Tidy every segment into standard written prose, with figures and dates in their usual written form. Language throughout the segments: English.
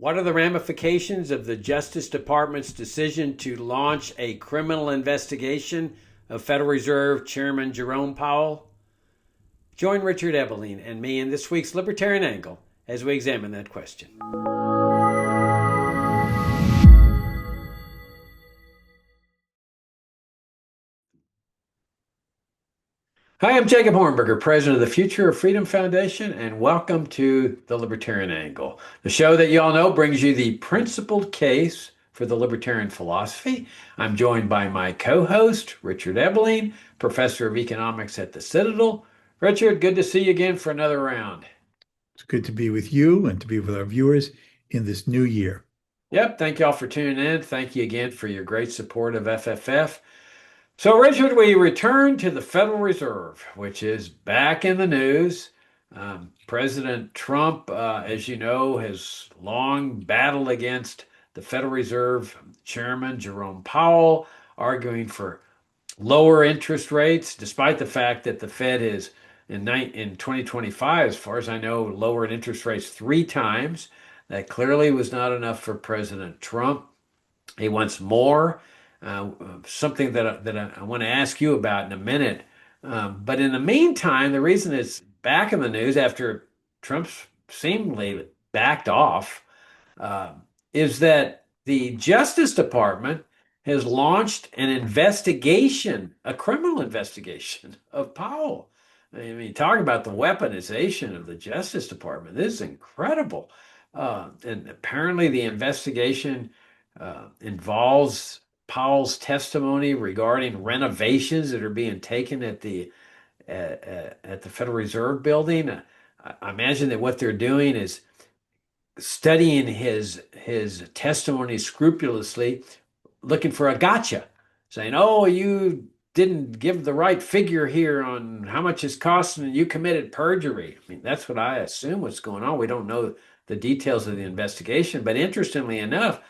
What are the ramifications of the Justice Department's decision to launch a criminal investigation of Federal Reserve Chairman Jerome Powell? Join Richard Ebeling and me in this week's Libertarian Angle as we examine that question. Hi, I'm Jacob Hornberger, president of the Future of Freedom Foundation, and welcome to the Libertarian Angle, the show that you all know brings you the principled case for the libertarian philosophy. I'm joined by my co-host, Richard Ebeling, professor of economics at the Citadel. Richard, good to see you again for another round. It's good to be with you and to be with our viewers in this new year. Yep, thank you all for tuning in. Thank you again for your great support of FFF. So, Richard, we return to the Federal Reserve, which is back in the news. President Trump, as you know, has long battled against the Federal Reserve Chairman Jerome Powell, arguing for lower interest rates, despite the fact that the Fed is in 2025, as far as I know, lowered interest rates 3 times. That clearly was not enough for President Trump. He wants more. Something that I want to ask you about in a minute. But in the meantime, the reason it's back in the news after Trump's seemingly backed off uh, is that the Justice Department has launched an investigation, a criminal investigation of Powell. I mean, talk about the weaponization of the Justice Department. This is incredible. And apparently, the investigation involves Powell's testimony regarding renovations that are being taken at the Federal Reserve building. I imagine that what they're doing is studying his testimony scrupulously, looking for a gotcha, saying, "Oh, you didn't give the right figure here on how much it's costing, and you committed perjury." I mean, that's what I assume what's going on. We don't know the details of the investigation, but interestingly enough,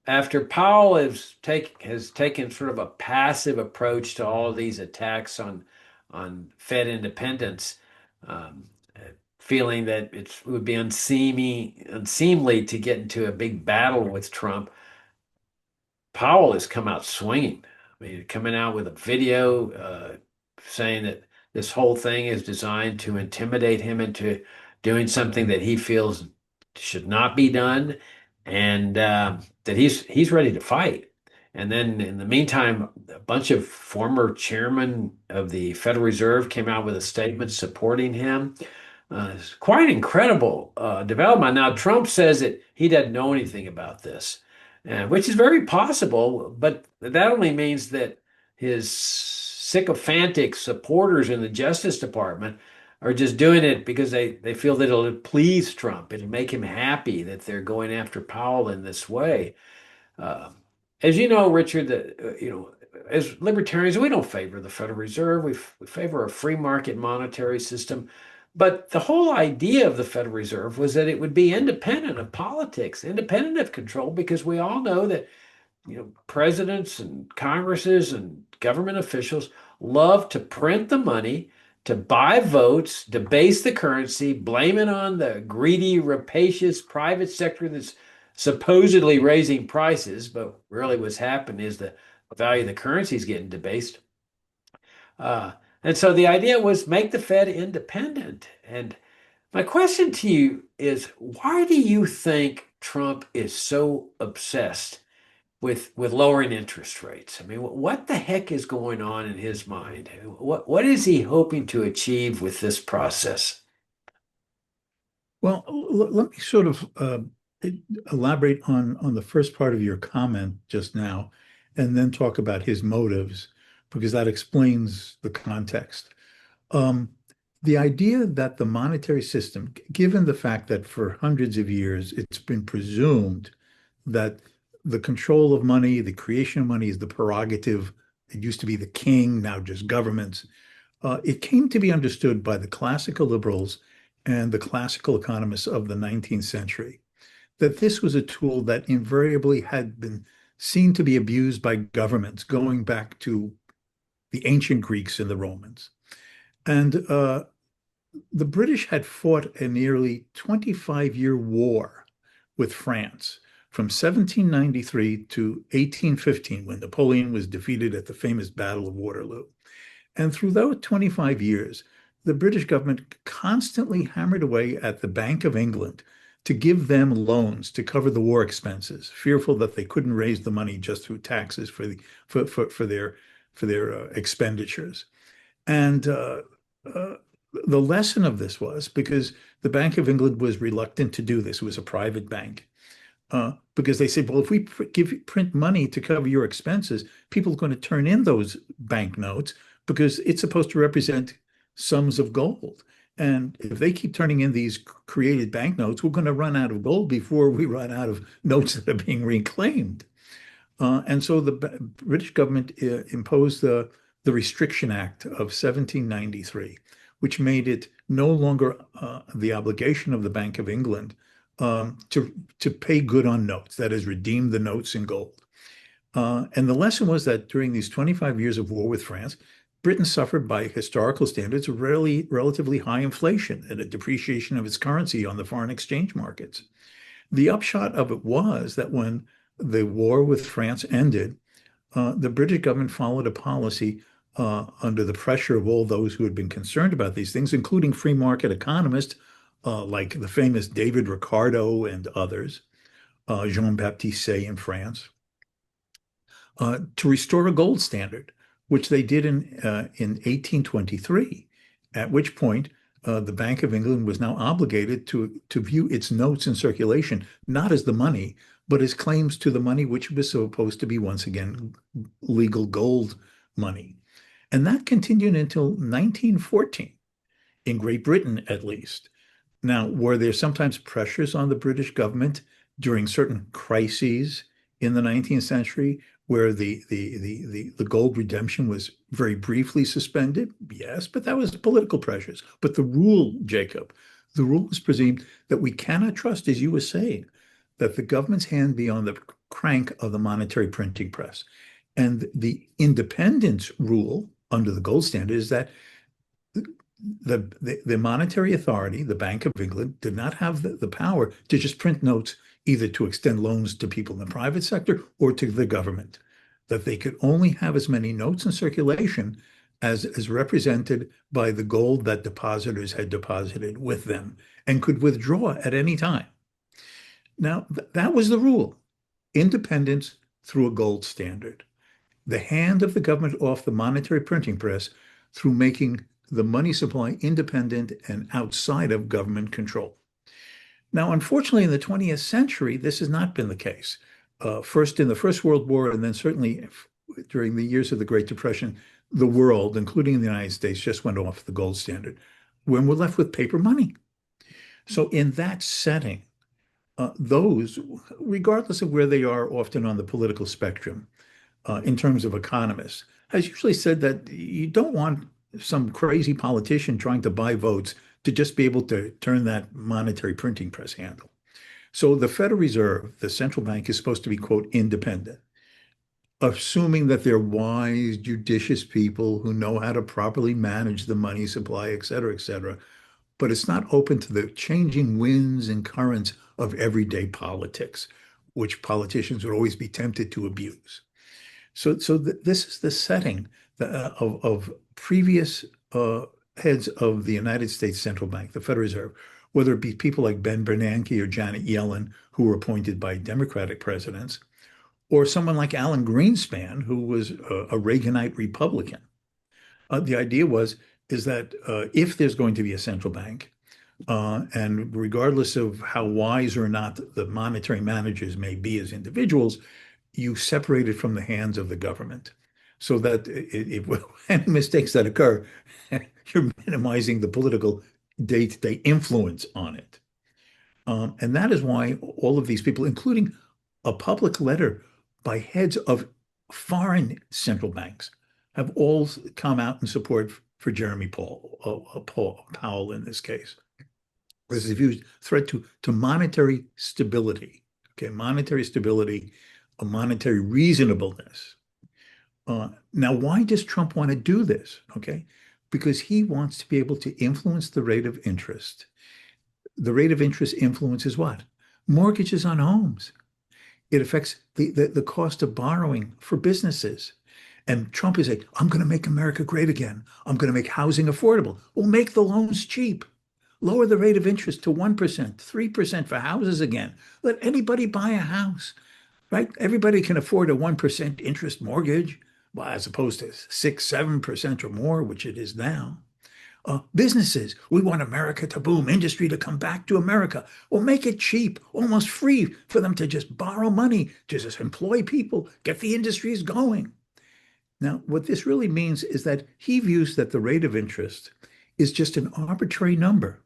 after Powell has taken sort of a passive approach to all of these attacks on Fed independence, um, feeling that it would be unseemly to get into a big battle with Trump, Powell has come out swinging. I mean, coming out with a video saying that this whole thing is designed to intimidate him into doing something that he feels should not be done, and that he's ready to fight. And then in the meantime, a bunch of former chairmen of the Federal Reserve came out with a statement supporting him. It's quite incredible development. Now, Trump says that he doesn't know anything about this, which is very possible, but that only means that his sycophantic supporters in the Justice Department are just doing it because they feel that it'll please Trump. It'll make him happy that they're going after Powell in this way. Uh, as you know, Richard, as libertarians, we don't favor the Federal Reserve. We favor a free market monetary system. But the whole idea of the Federal Reserve was that it would be independent of politics, independent of control, because we all know that presidents and Congresses and government officials love to print the money, to buy votes, debase the currency, blame it on the greedy, rapacious private sector that's supposedly raising prices, but really what's happened is the value of the currency is getting debased. And so the idea was make the Fed independent. And my question to you is, why do you think Trump is so obsessed with lowering interest rates? I mean, what the heck is going on in his mind? What is he hoping to achieve with this process? Well, let me sort of elaborate on the first part of your comment just now, and then talk about his motives, because that explains the context. Um, the idea that the monetary system, given the fact that for hundreds of years it's been presumed that the control of money, the creation of money is the prerogative. It used to be the king, now just governments. It came to be understood by the classical liberals and the classical economists of the 19th century that this was a tool that invariably had been seen to be abused by governments going back to the ancient Greeks and the Romans. And the British had fought a nearly 25-year war with France from 1793 to 1815, when Napoleon was defeated at the famous Battle of Waterloo. And through those 25 years, the British government constantly hammered away at the Bank of England to give them loans to cover the war expenses, fearful that they couldn't raise the money just through taxes for their expenditures. And the lesson of this was because the Bank of England was reluctant to do this. It was a private bank. Because they said, well, if we print money to cover your expenses, people are going to turn in those banknotes because it's supposed to represent sums of gold. And if they keep turning in these created banknotes, we're going to run out of gold before we run out of notes that are being reclaimed. And so the British government imposed the Restriction Act of 1793, which made it no longer the obligation of the Bank of England to pay good on notes, that is, redeem the notes in gold. And the lesson was that during these 25 years of war with France, Britain suffered, by historical standards, relatively high inflation and a depreciation of its currency on the foreign exchange markets. The upshot of it was that when the war with France ended, the British government followed a policy under the pressure of all those who had been concerned about these things, including free market economists like the famous David Ricardo and others, Jean-Baptiste Say in France, to restore a gold standard, which they did in 1823, at which point the Bank of England was now obligated to view its notes in circulation not as the money, but as claims to the money which was supposed to be, once again, legal gold money. And that continued until 1914, in Great Britain at least. Now, were there sometimes pressures on the British government during certain crises in the 19th century where the gold redemption was very briefly suspended? Yes, but that was political pressures. But the rule, Jacob, the rule is presumed that we cannot trust, as you were saying, that the government's hand be on the crank of the monetary printing press. And the independence rule under the gold standard is that the monetary authority, the Bank of England, did not have the power to just print notes either to extend loans to people in the private sector or to the government, that they could only have as many notes in circulation as represented by the gold that depositors had deposited with them and could withdraw at any time. Now, that was the rule, independence through a gold standard. The hand of the government off the monetary printing press through making the money supply independent and outside of government control. Now, unfortunately, in the 20th century, this has not been the case. First in the First World War, and then certainly during the years of the Great Depression, the world, including the United States, just went off the gold standard when we're left with paper money. So in that setting, those, regardless of where they are often on the political spectrum, in terms of economists, has usually said that you don't want some crazy politician trying to buy votes to just be able to turn that monetary printing press handle. So the Federal Reserve, the central bank, is supposed to be, quote, independent, assuming that they're wise, judicious people who know how to properly manage the money supply, et cetera, et cetera. But it's not open to the changing winds and currents of everyday politics, which politicians would always be tempted to abuse. So this is the setting of previous heads of the United States Central Bank, the Federal Reserve, whether it be people like Ben Bernanke or Janet Yellen, who were appointed by Democratic presidents, or someone like Alan Greenspan, who was a Reaganite Republican. The idea is that if there's going to be a central bank, and regardless of how wise or not the monetary managers may be as individuals, you separate it from the hands of the government so that if any mistakes that occur, you're minimizing the political day-to-day influence on it. And that is why all of these people, including a public letter by heads of foreign central banks, have all come out in support for Jeremy Powell in this case. This is a huge threat to monetary stability, okay, monetary stability, a monetary reasonableness. Now, why does Trump want to do this? Okay, because he wants to be able to influence the rate of interest. The rate of interest influences what? mortgages on homes. It affects the cost of borrowing for businesses. And Trump is like, I'm going to make America great again. I'm going to make housing affordable. Well, make the loans cheap. Lower the rate of interest to 1%, 3% for houses again. Let anybody buy a house, right? Everybody can afford a 1% interest mortgage, well, as opposed to 6, 7% or more, which it is now. Businesses, we want America to boom, industry to come back to America. Well, make it cheap, almost free for them to just borrow money, to just employ people, get the industries going. Now, what this really means is that he views that the rate of interest is just an arbitrary number.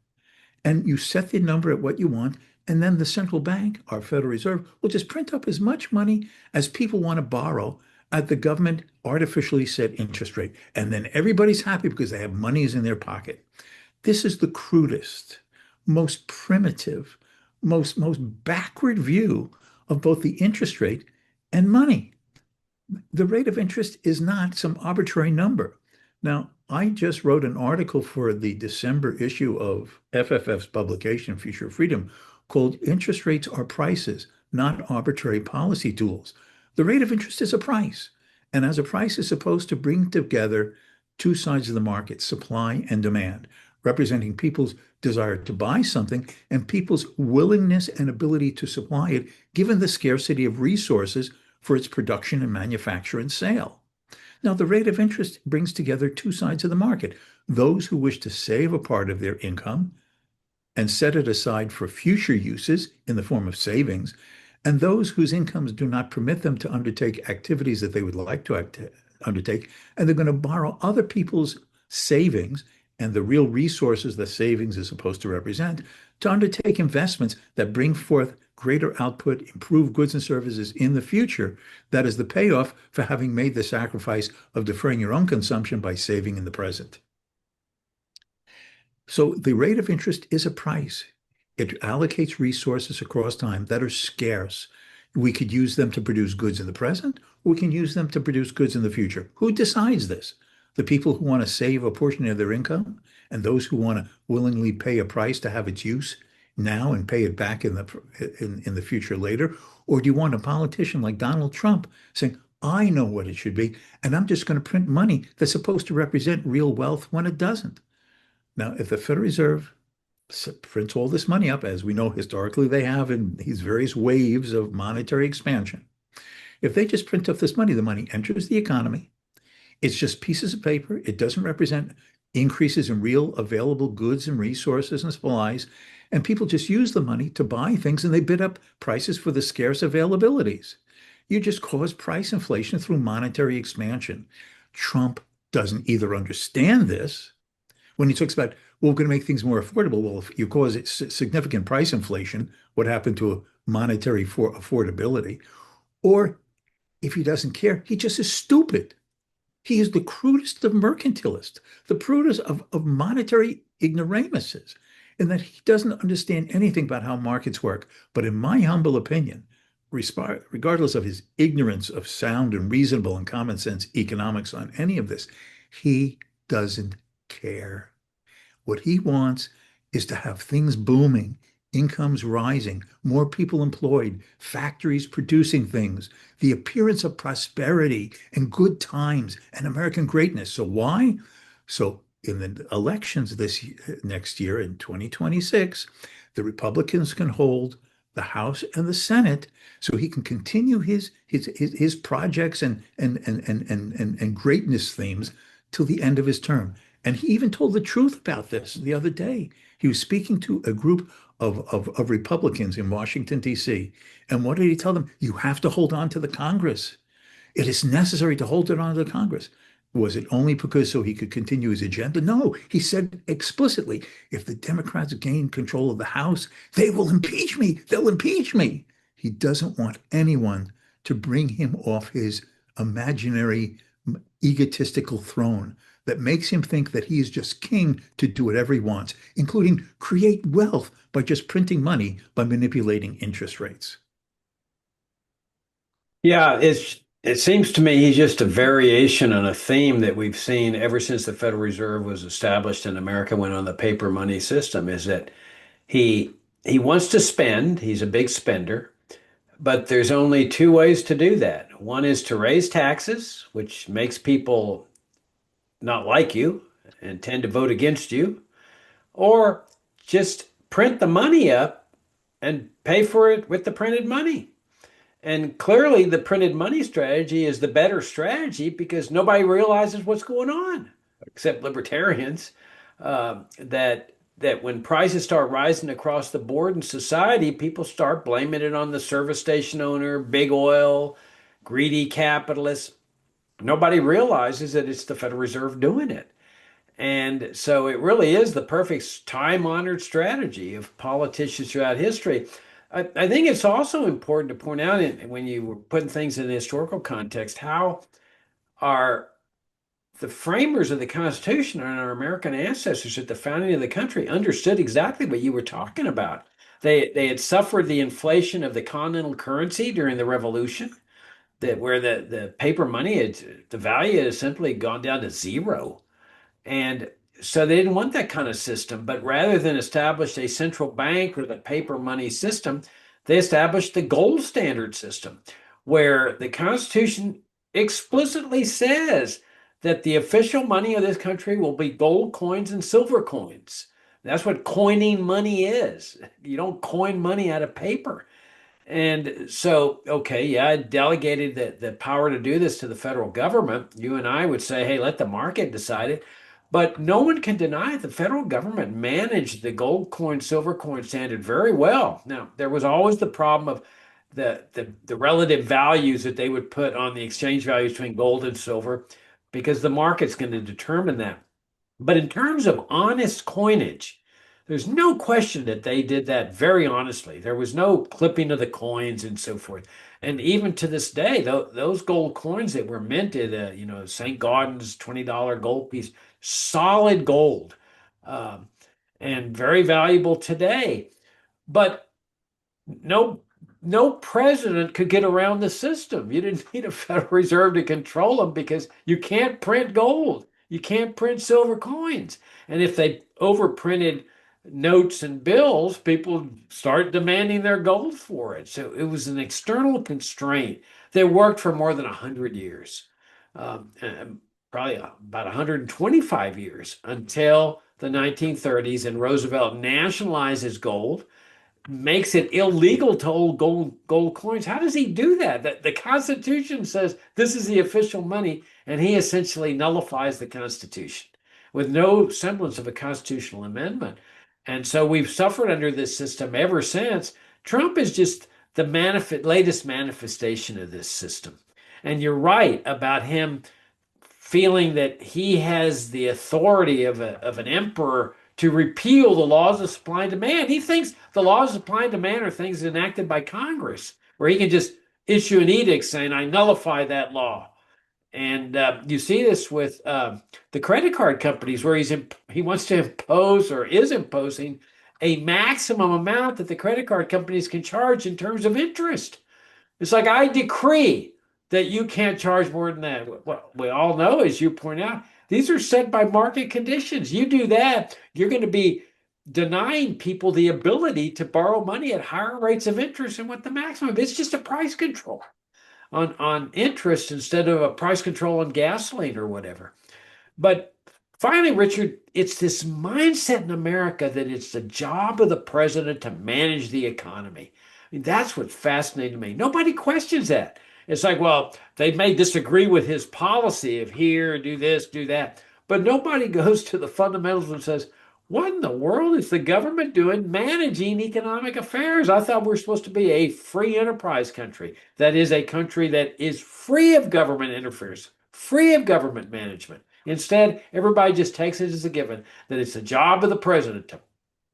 And you set the number at what you want, and then the central bank, our Federal Reserve, will just print up as much money as people want to borrow at the government artificially set interest rate. And then everybody's happy because they have monies in their pocket. This is the crudest, most primitive, most backward view of both the interest rate and money. The rate of interest is not some arbitrary number. Now, I just wrote an article for the December issue of FFF's publication, Future of Freedom, called Interest Rates Are Prices, Not Arbitrary Policy Tools. The rate of interest is a price, and as a price is supposed to bring together two sides of the market, supply and demand, representing people's desire to buy something and people's willingness and ability to supply it, given the scarcity of resources for its production and manufacture and sale. Now, the rate of interest brings together two sides of the market. Those who wish to save a part of their income and set it aside for future uses in the form of savings, and those whose incomes do not permit them to undertake activities that they would like to undertake, and they're going to borrow other people's savings and the real resources that savings is supposed to represent to undertake investments that bring forth greater output, improve goods and services in the future. That is the payoff for having made the sacrifice of deferring your own consumption by saving in the present. So the rate of interest is a price. It allocates resources across time that are scarce. We could use them to produce goods in the present, or we can use them to produce goods in the future. Who decides this? The people who want to save a portion of their income and those who want to willingly pay a price to have its use now and pay it back in the future later? Or do you want a politician like Donald Trump saying, I know what it should be, and I'm just going to print money that's supposed to represent real wealth when it doesn't? Now, if the Federal Reserve prints all this money up, as we know historically they have in these various waves of monetary expansion, if they just print up this money, the money enters the economy. It's just pieces of paper. It doesn't represent increases in real available goods and resources and supplies. And people just use the money to buy things and they bid up prices for the scarce availabilities. You just cause price inflation through monetary expansion. Trump doesn't either understand this when he talks about, well, we're going to make things more affordable. Well, if you cause significant price inflation, what happened to monetary affordability? Or if he doesn't care, he just is stupid. He is the crudest of mercantilists, the crudest of monetary ignoramuses, in that he doesn't understand anything about how markets work. But in my humble opinion, regardless of his ignorance of sound and reasonable and common sense economics on any of this, he doesn't care. What he wants is to have things booming, incomes rising, more people employed, factories producing things, the appearance of prosperity and good times and American greatness. So why? So in the elections next year in 2026, the Republicans can hold the House and the Senate so he can continue his projects and greatness themes till the end of his term. And he even told the truth about this the other day. He was speaking to a group of Republicans in Washington, D.C. And what did he tell them? You have to hold on to the Congress. It is necessary to hold it on to the Congress. Was it only because so he could continue his agenda? No, he said explicitly, if the Democrats gain control of the House, they will impeach me. They'll impeach me. He doesn't want anyone to bring him off his imaginary, egotistical throne that makes him think that he is just king to do whatever he wants, including create wealth by just printing money by manipulating interest rates. Yeah, it seems to me he's just a variation on a theme that we've seen ever since the Federal Reserve was established in America, went on the paper money system, is that he he wants to spend, he's a big spender, but there's only two ways to do that. One is to raise taxes, which makes people not like you and tend to vote against you, or just print the money up and pay for it with the printed money. And clearly, the printed money strategy is the better strategy because nobody realizes what's going on, except libertarians. That when prices start rising across the board in society, people start blaming it on the service station owner, big oil, greedy capitalists. Nobody realizes that it's the Federal Reserve doing it. And so it really is the perfect time-honored strategy of politicians throughout history. I think it's also important to point out when you were putting things in the historical context, how our the framers of the Constitution and our American ancestors at the founding of the country understood exactly what you were talking about. They had suffered the inflation of the continental currency during the Revolution, that where the paper money, the value has simply gone down to zero. And so they didn't want that kind of system, but rather than establish a central bank or the paper money system, they established the gold standard system, where the Constitution explicitly says that the official money of this country will be gold coins and silver coins. That's what coining money is. You don't coin money out of paper. And so, okay, yeah, I delegated the power to do this to the federal government. You and I would say, hey, let the market decide it. But no one can deny the federal government managed the gold coin, silver coin standard very well. Now, there was always the problem of the relative values that they would put on the exchange values between gold and silver, because the market's going to determine that. But in terms of honest coinage, there's no question that they did that very honestly. There was no clipping of the coins and so forth. And even to this day, those gold coins that were minted, St. Gaudens $20 gold piece, solid gold, um, and very valuable today. But no no president could get around the system. You didn't need a Federal Reserve to control them because you can't print gold. You can't print silver coins. And if they overprinted notes and bills, people start demanding their gold for it. So it was an external constraint that worked for more than 100 years, probably about 125 years until the 1930s, and Roosevelt nationalizes gold, makes it illegal to hold gold coins. How does he do that? The Constitution says this is the official money, and he essentially nullifies the Constitution with no semblance of a constitutional amendment. And so we've suffered under this system ever since. Trump is just the latest manifestation of this system. And you're right about him feeling that he has the authority of an emperor to repeal the laws of supply and demand. He thinks the laws of supply and demand are things enacted by Congress, where he can just issue an edict saying, I nullify that law. And you see this with the credit card companies, where he wants to impose or is imposing a maximum amount that the credit card companies can charge in terms of interest. It's like, I decree that you can't charge more than that. What we all know, as you point out, these are set by market conditions. You do that, you're going to be denying people the ability to borrow money at higher rates of interest than what the maximum. It's just a price control on interest instead of a price control on gasoline or whatever. But finally, Richard, it's this mindset in America that it's the job of the president to manage the economy. I mean, that's what fascinated me. Nobody questions that. It's like, well, they may disagree with his policy of here, do this, do that, but nobody goes to the fundamentals and says, what in the world is the government doing managing economic affairs? I thought we were supposed to be a free enterprise country. That is a country that is free of government interference, free of government management. Instead, everybody just takes it as a given that it's the job of the president to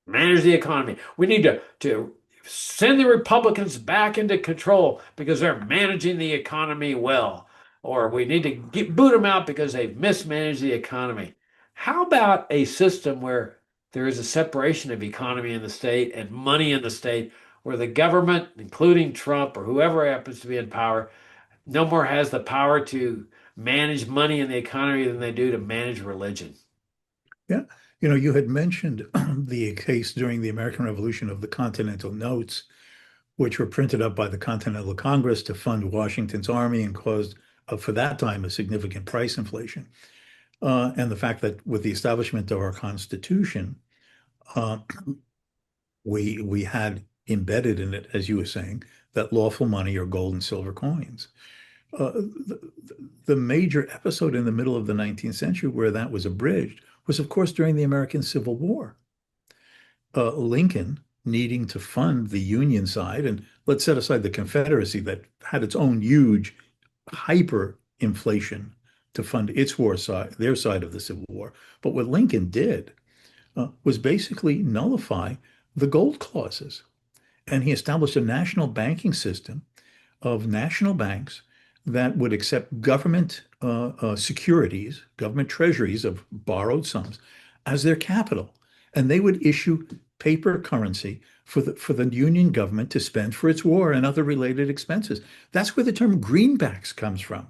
manage the economy. We need to send the Republicans back into control because they're managing the economy well, or we need to boot them out because they've mismanaged the economy. How about a system where there is a separation of economy in the state and money in the state, where the government, including Trump or whoever happens to be in power, no more has the power to manage money in the economy than they do to manage religion? Yeah. You had mentioned the case during the American Revolution of the Continental Notes, which were printed up by the Continental Congress to fund Washington's army and caused, for that time, a significant price inflation. And the fact that with the establishment of our Constitution, uh, we had embedded in it, as you were saying, that lawful money or gold and silver coins. The major episode in the middle of the 19th century where that was abridged was, of course, during the American Civil War. Lincoln needing to fund the Union side, and let's set aside the Confederacy that had its own huge hyperinflation to fund its war side, their side of the Civil War. But what Lincoln did was basically nullify the gold clauses. And he established a national banking system of national banks that would accept government securities, government treasuries of borrowed sums as their capital. And they would issue paper currency for the Union government to spend for its war and other related expenses. That's where the term greenbacks comes from.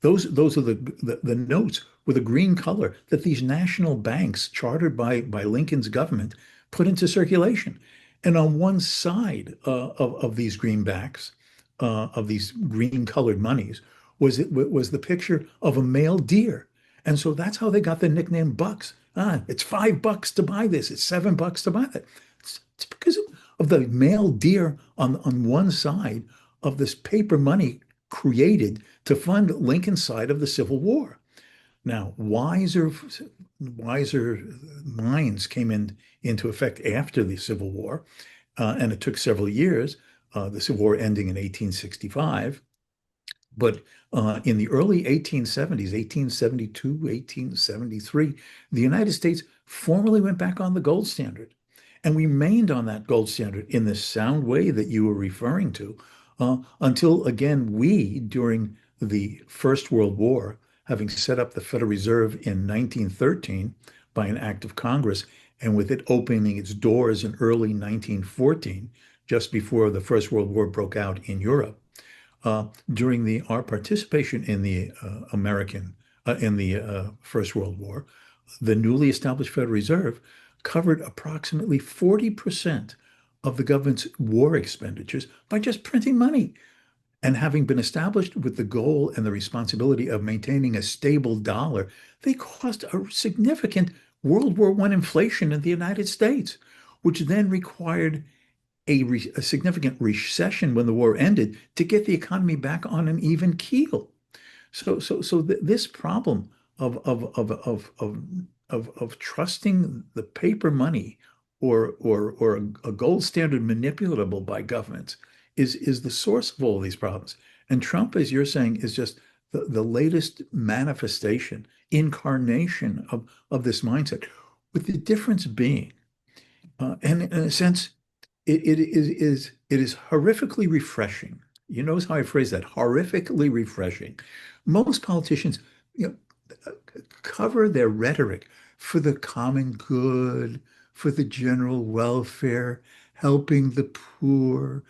Those are the notes with a green color that these national banks chartered by Lincoln's government put into circulation. And on one side of these greenbacks, of these green colored monies, was the picture of a male deer. And so that's how they got the nickname Bucks. It's $5 to buy this. It's $7 to buy that. It's because of the male deer on one side of this paper money created to fund Lincoln's side of the Civil War. Now, wiser minds came into effect after the Civil War, and it took several years, the Civil War ending in 1865. But in the early 1870s, 1872, 1873, the United States formally went back on the gold standard and remained on that gold standard in the sound way that you were referring to until, again, during the First World War, having set up the Federal Reserve in 1913 by an act of Congress, and with it opening its doors in early 1914, just before the First World War broke out in Europe. During our participation in the First World War, the newly established Federal Reserve covered approximately 40% of the government's war expenditures by just printing money. And having been established with the goal and the responsibility of maintaining a stable dollar, they caused a significant World War I inflation in the United States, which then required a significant recession when the war ended to get the economy back on an even keel. So this problem of trusting the paper money or a gold standard manipulatable by governments is the source of all these problems. And Trump, as you're saying, is just the latest manifestation, incarnation of this mindset, with the difference being, and in a sense, it is horrifically refreshing. You notice how I phrase that, horrifically refreshing. Most politicians, cover their rhetoric for the common good, for the general welfare, helping the poor,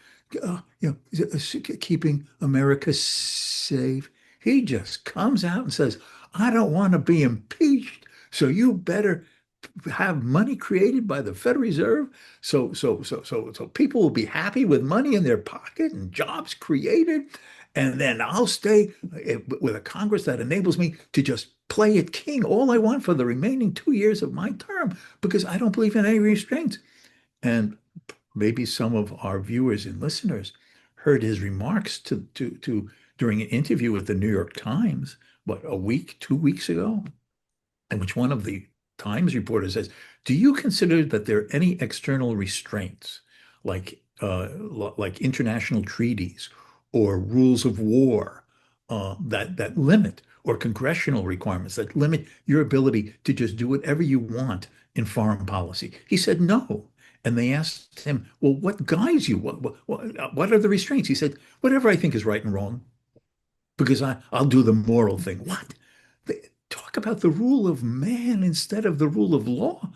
keeping America safe. He just comes out and says, I don't want to be impeached, so you better have money created by the Federal Reserve so people will be happy with money in their pocket and jobs created. And then I'll stay with a Congress that enables me to just play it king all I want for the remaining 2 years of my term because I don't believe in any restraints. And maybe some of our viewers and listeners heard his remarks during an interview with the New York Times, 2 weeks ago, in which one of the Times reporter says, do you consider that there are any external restraints like international treaties or rules of war that limit, or congressional requirements that limit your ability to just do whatever you want in foreign policy? He said no. And they asked him, well, what guides you? What are the restraints? He said, whatever I think is right and wrong, because I'll do the moral thing. What? Talk about the rule of man instead of the rule of law.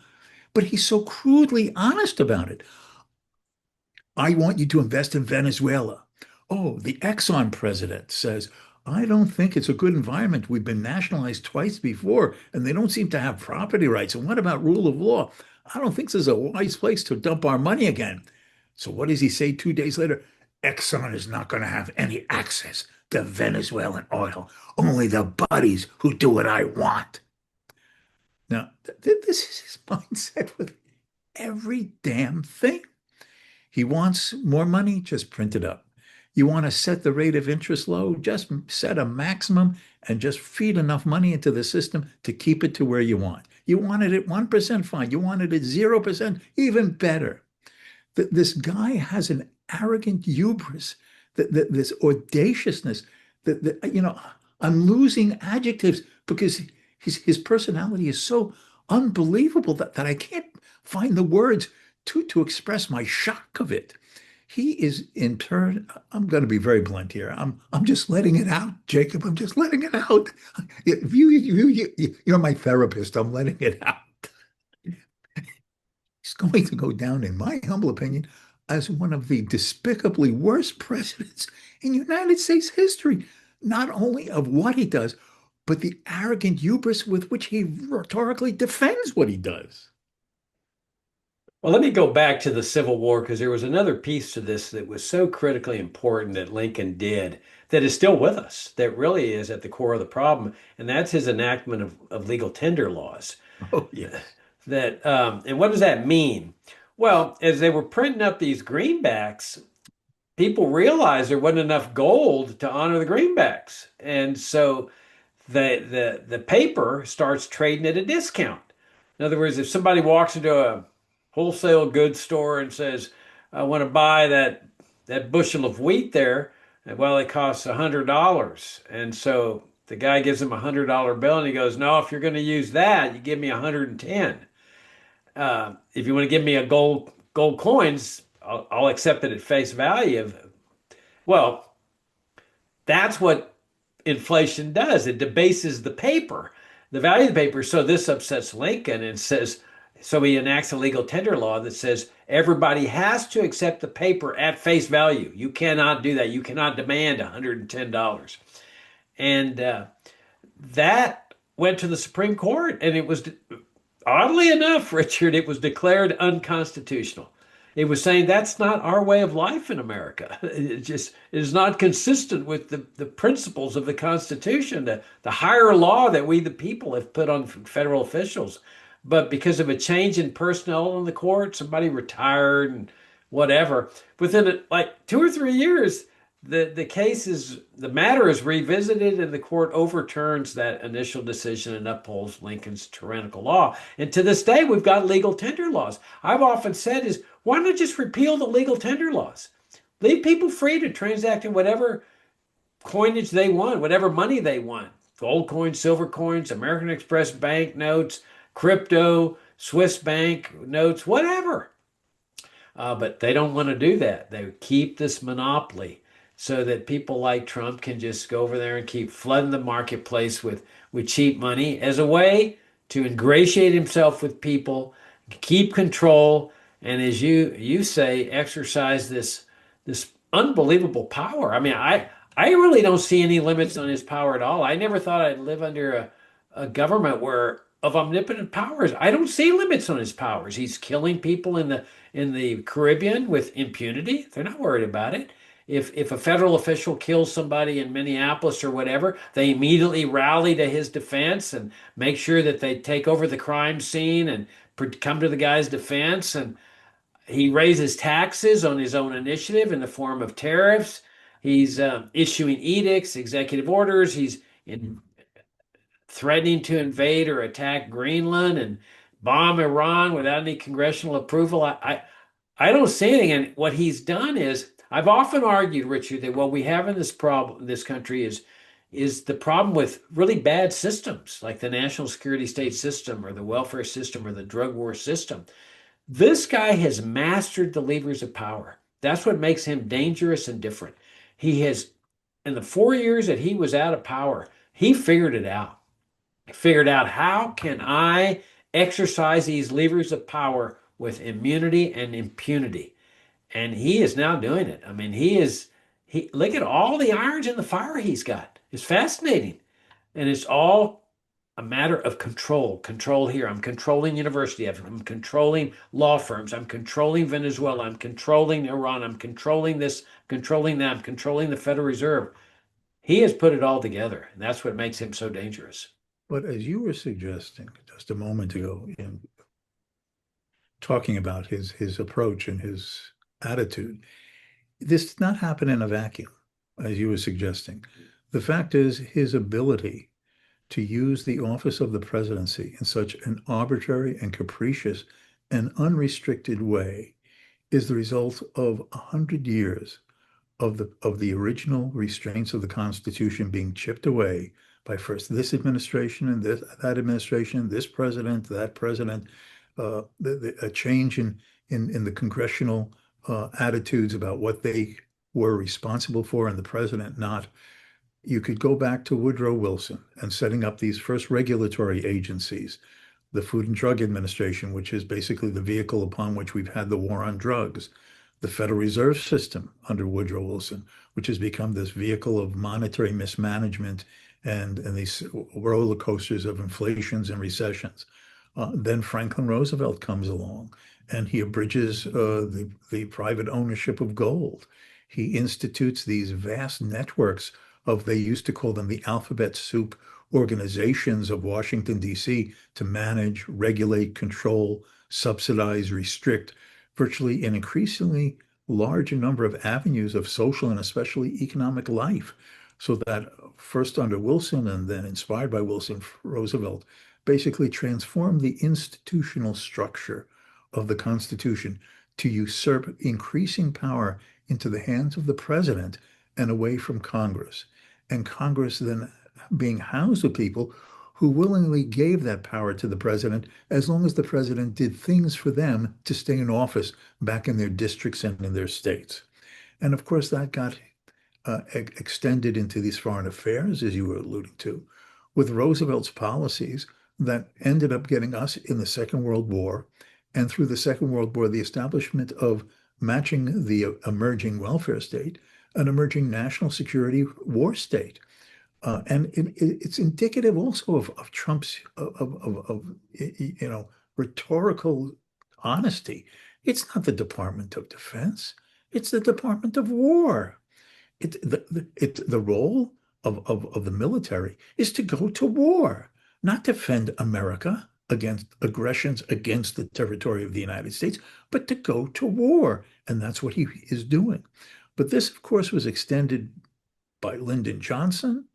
But he's so crudely honest about it. I want you to invest in Venezuela. Oh, the Exxon president says, I don't think it's a good environment. We've been nationalized twice before, and they don't seem to have property rights. And what about rule of law? I don't think this is a wise place to dump our money again. So what does he say 2 days later? Exxon is not going to have any access to Venezuelan oil. Only the buddies who do what I want. Now, this is his mindset with every damn thing. He wants more money, just print it up. You want to set the rate of interest low, just set a maximum and just feed enough money into the system to keep it to where you want. You want it at 1%, fine. You want it at 0%, even better. This guy has an arrogant hubris, this audaciousness that I'm losing adjectives because his personality is so unbelievable that I can't find the words to express my shock of it. He is in turn, I'm going to be very blunt here. I'm just letting it out, Jacob. I'm just letting it out. If you're my therapist, I'm letting it out. He's going to go down, in my humble opinion, as one of the despicably worst presidents in United States history, not only of what he does, but the arrogant hubris with which he rhetorically defends what he does. Well, let me go back to the Civil War because there was another piece to this that was so critically important that Lincoln did that is still with us, that really is at the core of the problem, and that's his enactment of legal tender laws. Oh, yes. And what does that mean? Well, as they were printing up these greenbacks, people realized there wasn't enough gold to honor the greenbacks, and so the paper starts trading at a discount. In other words, if somebody walks into a wholesale goods store and says, "I want to buy that bushel of wheat there," well, it costs $100, and so the guy gives him $100 bill, and he goes, "No, if you're going to use that, you give me 110. If you want to give me a gold coins, I'll accept it at face value." Well, that's what inflation does. It debases the paper, the value of the paper. So this upsets Lincoln and says, so he enacts a legal tender law that says everybody has to accept the paper at face value. You cannot do that. You cannot demand $110. And that went to the Supreme Court, and it was, oddly enough, Richard, it was declared unconstitutional. It was saying that's not our way of life in America. It is not consistent with the principles of the Constitution, the higher law that we, the people, have put on federal officials. But because of a change in personnel in the court, somebody retired and whatever, within like 2 or 3 years, the matter is revisited and the court overturns that initial decision and upholds Lincoln's tyrannical law. And to this day, we've got legal tender laws. I've often said is, why not just repeal the legal tender laws? Leave people free to transact in whatever coinage they want, whatever money they want. Gold coins, silver coins, American Express bank notes, crypto, Swiss bank notes, whatever. But they don't want to do that. They keep this monopoly so that people like Trump can just go over there and keep flooding the marketplace with cheap money as a way to ingratiate himself with people, keep control, and as you say, exercise this unbelievable power. I mean, I really don't see any limits on his power at all. I never thought I'd live under a government where of omnipotent powers. I don't see limits on his powers. He's killing people in the Caribbean with impunity. They're not worried about it. If a federal official kills somebody in Minneapolis or whatever, they immediately rally to his defense and make sure that they take over the crime scene and come to the guy's defense. And he raises taxes on his own initiative in the form of tariffs. He's issuing edicts, executive orders. He's threatening to invade or attack Greenland and bomb Iran without any congressional approval. I don't see anything. And what he's done is, I've often argued, Richard, that what we have in this problem, in this country is the problem with really bad systems like the national security state system or the welfare system or the drug war system. This guy has mastered the levers of power. That's what makes him dangerous and different. He has, in the 4 years that he was out of power, he figured it out. He figured out, how can I exercise these levers of power with immunity and impunity? And he is now doing it. I mean, he look at all the irons in the fire he's got. is fascinating. And it's all a matter of control. Control here. I'm controlling university. I'm controlling law firms. I'm controlling Venezuela. I'm controlling Iran. I'm controlling this, controlling that. I'm controlling the Federal Reserve. He has put it all together, and that's what makes him so dangerous. But as you were suggesting just a moment ago in talking about his approach and his attitude, this did not happen in a vacuum, as you were suggesting. The fact is, his ability to use the office of the presidency in such an arbitrary and capricious and unrestricted way is the result of 100 years of the original restraints of the Constitution being chipped away by first this administration and that administration, this president, that president, a change in the congressional attitudes about what they were responsible for and the president not. You could go back to Woodrow Wilson and setting up these first regulatory agencies, the Food and Drug Administration, which is basically the vehicle upon which we've had the war on drugs, the Federal Reserve System under Woodrow Wilson, which has become this vehicle of monetary mismanagement and these roller coasters of inflations and recessions. Then Franklin Roosevelt comes along and he abridges the private ownership of gold. He institutes these vast networks of, they used to call them the alphabet soup organizations of Washington, D.C., to manage, regulate, control, subsidize, restrict virtually an increasingly large number of avenues of social and especially economic life. So that first under Wilson and then inspired by Wilson, Roosevelt basically transformed the institutional structure of the Constitution to usurp increasing power into the hands of the president and away from Congress. And Congress then being housed with people who willingly gave that power to the president as long as the president did things for them to stay in office back in their districts and in their states. And of course, that got extended into these foreign affairs, as you were alluding to, with Roosevelt's policies that ended up getting us in the Second World War. And through the Second World War, the establishment of matching the emerging welfare state, an emerging national security war state. And it's indicative also of Trump's rhetorical honesty. It's not the Department of Defense; it's the Department of War. The role of the military is to go to war, not defend America against aggressions against the territory of the United States, but to go to war, and that's what he is doing. But this, of course, was extended by Lyndon Johnson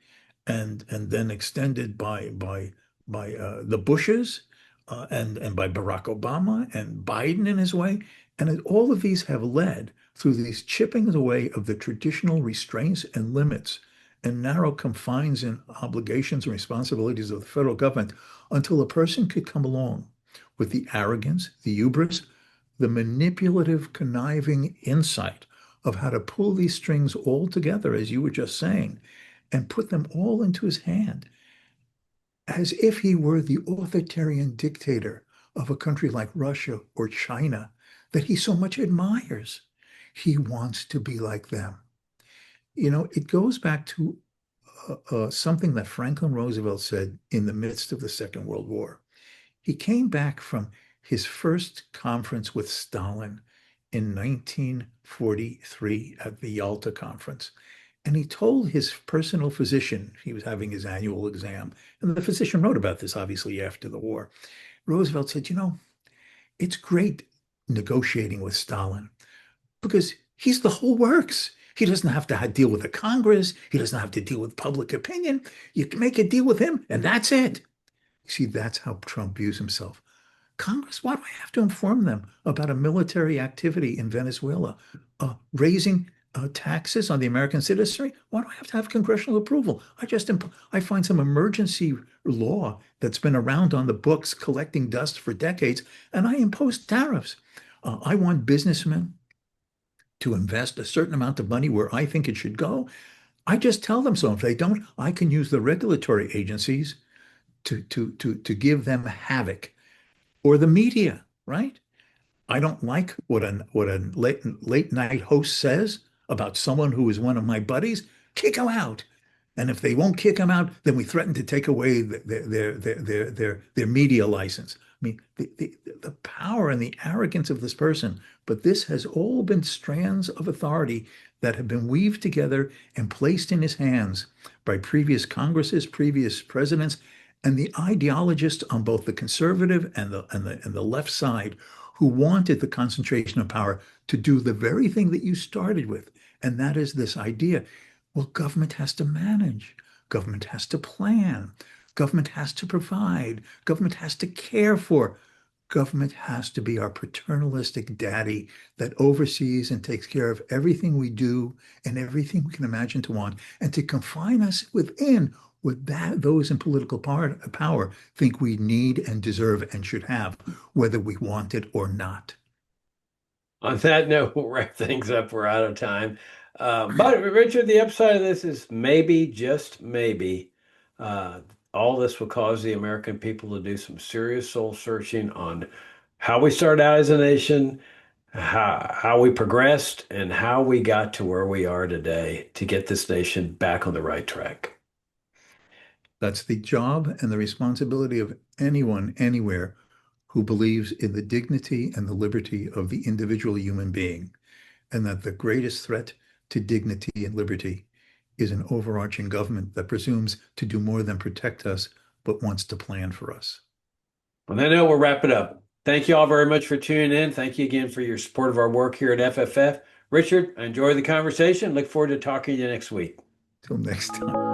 and then extended by the Bushes and by Barack Obama and Biden in his way. And all of these have led through these chipping away of the traditional restraints and limits and narrow confines and obligations and responsibilities of the federal government until a person could come along with the arrogance, the hubris, the manipulative, conniving insight of how to pull these strings all together, as you were just saying, and put them all into his hand, as if he were the authoritarian dictator of a country like Russia or China that he so much admires. He wants to be like them. It goes back to something that Franklin Roosevelt said in the midst of the Second World War. He came back from his first conference with Stalin in 1943 at the Yalta Conference. And he told his personal physician, he was having his annual exam, and the physician wrote about this, obviously, after the war. Roosevelt said, it's great negotiating with Stalin because he's the whole works. He doesn't have to deal with the Congress. He doesn't have to deal with public opinion. You can make a deal with him, and that's it. See, that's how Trump views himself. Congress, why do I have to inform them about a military activity in Venezuela, raising taxes on the American citizenry? Why do I have to have congressional approval? I find some emergency law that's been around on the books collecting dust for decades, and I impose tariffs. I want businessmen to invest a certain amount of money where I think it should go. I just tell them so. If they don't, I can use the regulatory agencies to give them havoc, or the media, right? I don't like what a late night host says about someone who is one of my buddies. Kick him out. And if they won't kick him out, then we threaten to take away their media license. I mean, the power and the arrogance of this person. But this has all been strands of authority that have been weaved together and placed in his hands by previous Congresses, previous presidents, and the ideologists on both the conservative and the left side who wanted the concentration of power to do the very thing that you started with. And that is this idea, well, government has to manage, government has to plan, government has to provide, government has to care for. Government has to be our paternalistic daddy that oversees and takes care of everything we do and everything we can imagine to want, and to confine us within what those in political power think we need and deserve and should have, whether we want it or not. On that note, we'll wrap things up. We're out of time. But Richard, the upside of this is maybe, just maybe, uh, all this will cause the American people to do some serious soul searching on how we started out as a nation, how we progressed, and how we got to where we are today to get this nation back on the right track. That's the job and the responsibility of anyone, anywhere, who believes in the dignity and the liberty of the individual human being, and that the greatest threat to dignity and liberty is an overarching government that presumes to do more than protect us, but wants to plan for us. On that note, we'll wrap it up. Thank you all very much for tuning in. Thank you again for your support of our work here at FFF. Richard, I enjoyed the conversation. Look forward to talking to you next week. Till next time.